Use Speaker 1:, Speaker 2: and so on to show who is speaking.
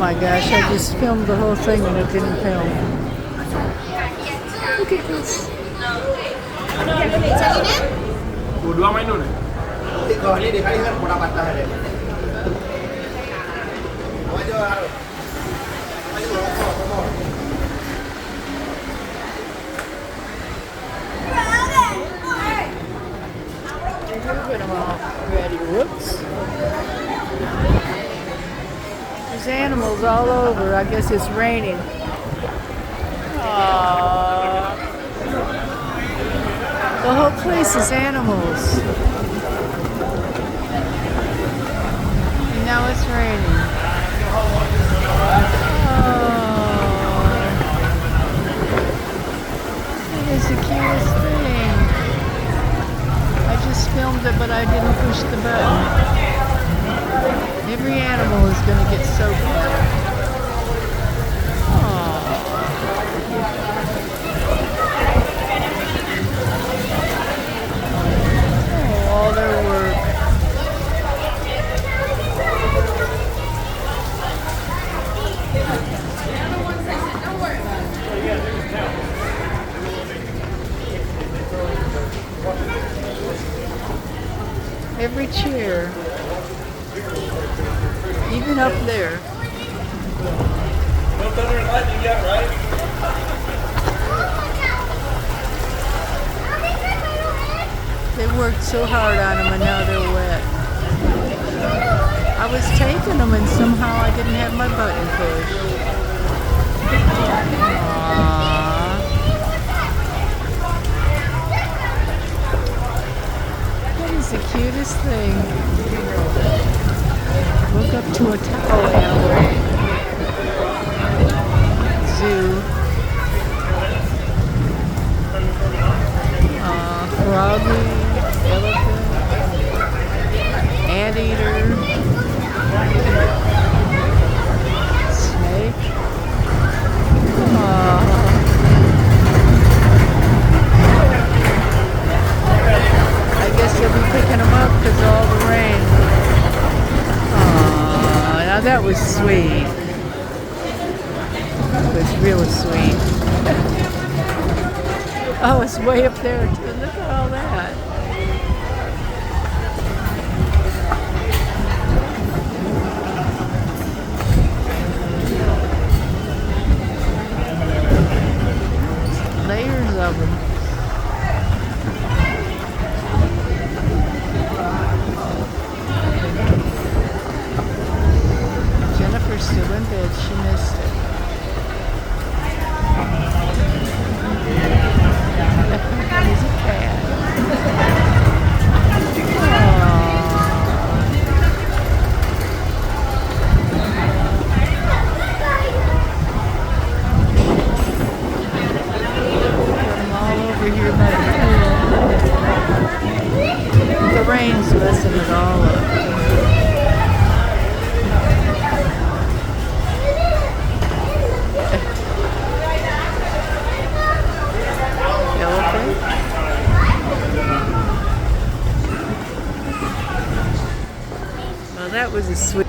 Speaker 1: my gosh, I just filmed the whole thing and it didn't film. Look at this.
Speaker 2: Dua main dulu. Ini dikali kan pura patah deh.
Speaker 1: Moving them all ready. Whoops. There's animals all over. I guess it's raining. Aww. The whole place is animals. And now it's raining. Oh. It is the cutest thing. I just filmed it, but I didn't push the button. Every animal is going to get soaked now. Oh, all their work. Every chair, even up there.
Speaker 2: No thunder and lightning yet, right?
Speaker 1: They worked so hard on them and now they're wet. I was taking them and somehow I didn't have my button pushed. Aww. That is the cutest thing. Woke up to a towel animal. Zoo. Froggy, elephant, anteater, snake. I guess they'll be picking them up because of all the rain. Now that was sweet. That was real sweet. Oh, it's way up there too. Look at all that. Layers of them. Jennifer's still in bed. She missed it. He's a cat. I'm all over here by the pool. The rain's messing it all up. Well, that was a sweet.